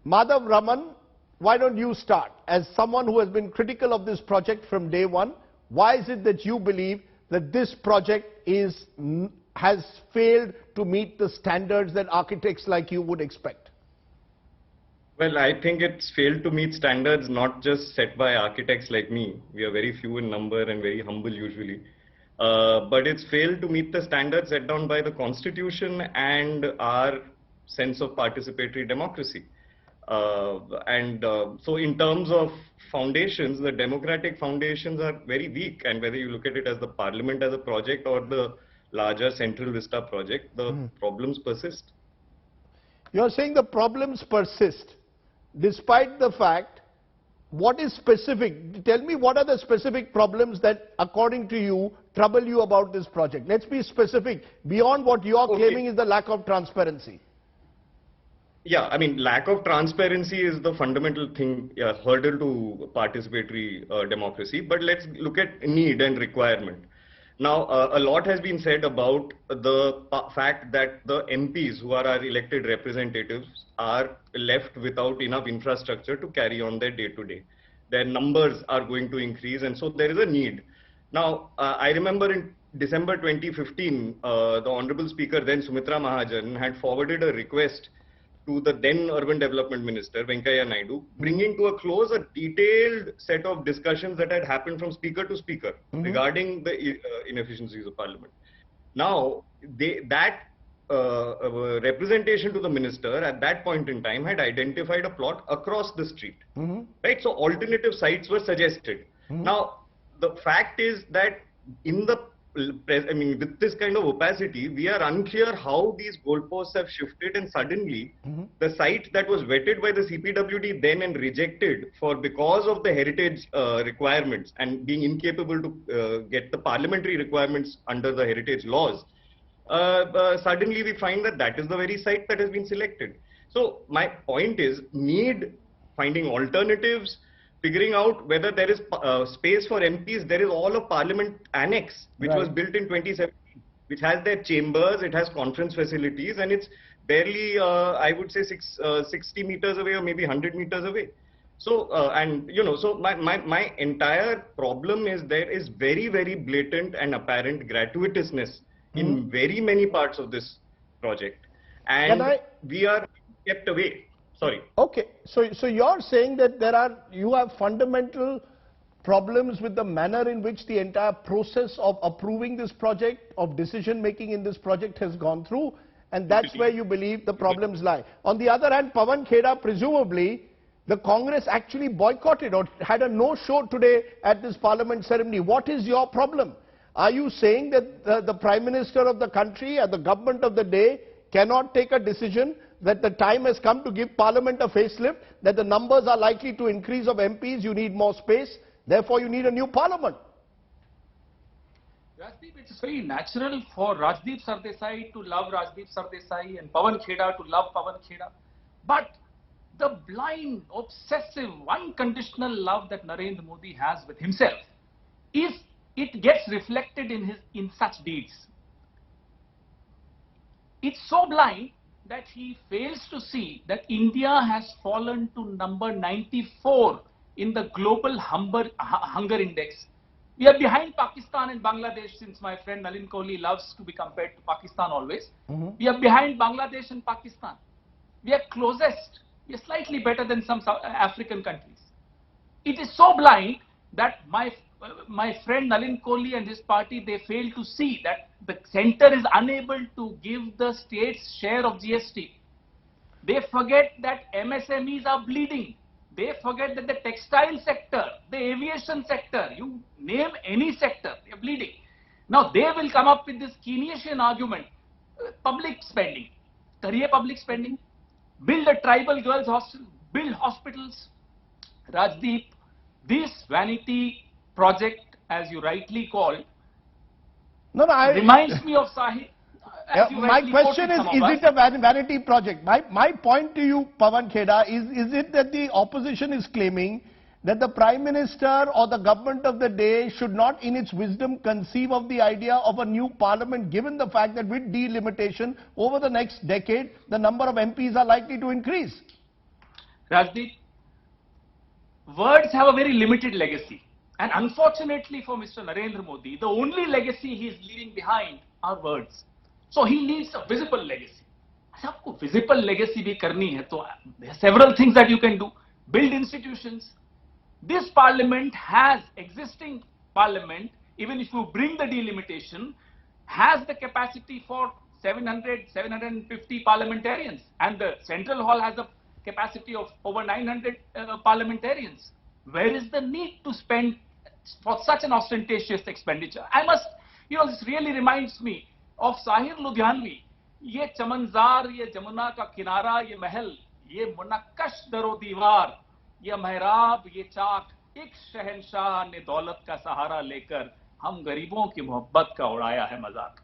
Madhav Raman, why don't you start? As someone who has been critical of this project from day one, why is it that you believe that this project has failed to meet the standards that architects like you would expect? Well, I think it's failed to meet standards not just set by architects like me. We are very few in number and very humble usually. But it's failed to meet the standards set down by the Constitution and our sense of participatory democracy. So in terms of foundations, the democratic foundations are very weak. And whether you look at it as the parliament as a project or the larger Central Vista project, the problems persist. You're saying the problems persist, despite the fact, what is specific? Tell me what are the specific problems that, according to you, trouble you about this project? Let's be specific, beyond what you are claiming is the lack of transparency. Yeah, I mean, lack of transparency is the fundamental thing, hurdle to participatory democracy. But let's look at need and requirement. Now, a lot has been said about the fact that the MPs who are our elected representatives are left without enough infrastructure to carry on their day-to-day. Their numbers are going to increase, and so there is a need. Now, I remember in December 2015, the Honorable Speaker, then Sumitra Mahajan, had forwarded a request to the then Urban Development Minister, Venkaiah Naidu, bringing to a close a detailed set of discussions that had happened from speaker to speaker regarding the inefficiencies of Parliament. Now, that representation to the minister at that point in time had identified a plot across the street, right? So alternative sites were suggested. Now, the fact is that in the with this kind of opacity, we are unclear how these goalposts have shifted, and suddenly the site that was vetted by the CPWD then and rejected because of the heritage requirements and being incapable to get the parliamentary requirements under the heritage laws, suddenly we find that that is the very site that has been selected. So my point is finding alternatives, figuring out whether there is space for MPs. There is all of Parliament Annex, which was built in 2017, which has their chambers, it has conference facilities, and it's barely, I would say, 60 meters away or maybe 100 meters away. So, so my entire problem is there is very, very blatant and apparent gratuitousness in very many parts of this project. And we are kept away. Sorry. Okay, so you're saying that you have fundamental problems with the manner in which the entire process of approving this project, of decision making in this project has gone through, and that's where you believe the problems lie. On the other hand, Pawan Kheda, presumably, the Congress actually boycotted or had a no-show today at this parliament ceremony. What is your problem? Are you saying that the Prime Minister of the country or the government of the day cannot take a decision that the time has come to give Parliament a facelift, that the numbers are likely to increase of MPs, you need more space, therefore you need a new Parliament? Rajdeep, it's very natural for Rajdeep Sardesai to love Rajdeep Sardesai and Pawan Kheda to love Pawan Kheda. But the blind, obsessive, unconditional love that Narendra Modi has with himself, if it gets reflected in such deeds, it's so blind that he fails to see that India has fallen to number 94 in the global hunger index. We are behind Pakistan and Bangladesh, since my friend Nalin Kohli loves to be compared to Pakistan always. We are behind Bangladesh and Pakistan. We are closest. We are slightly better than some South African countries. It is so blind that my friend Nalin Kohli and his party, they fail to see that the center is unable to give the states share of GST. They forget that MSMEs are bleeding. They forget that the textile sector, the aviation sector, you name any sector, they are bleeding. Now they will come up with this Keynesian argument, public spending, career public spending, build a tribal girls hostel, build hospitals. Rajdeep, this vanity project, as you rightly called, reminds me of Sahib. My question is it a vanity project? My point to you, Pawan Kheda, is it that the opposition is claiming that the Prime Minister or the government of the day should not in its wisdom conceive of the idea of a new parliament, given the fact that with delimitation over the next decade, the number of MPs are likely to increase? Rajdeep, words have a very limited legacy. And unfortunately for Mr. Narendra Modi, the only legacy he is leaving behind are words. So he needs a visible legacy. अच्छा, आपको visible legacy भी करनी है तो there are several things that you can do. Build institutions. This parliament has, existing parliament, even if you bring the delimitation, has the capacity for 700, 750 parliamentarians. And the central hall has a capacity of over 900 parliamentarians. Where is the need to spend for such an ostentatious expenditure? I must, this really reminds me of Sahir Ludhianvi. ये चमनजार, ये जमुना का किनारा, ये महल, ये मुनक्कश दरो दीवार, ये मेहराब, ये चाक, एक शहंशाह ने दौलत का सहारा लेकर हम गरीबों की मोहब्बत का उड़ाया है मजाक.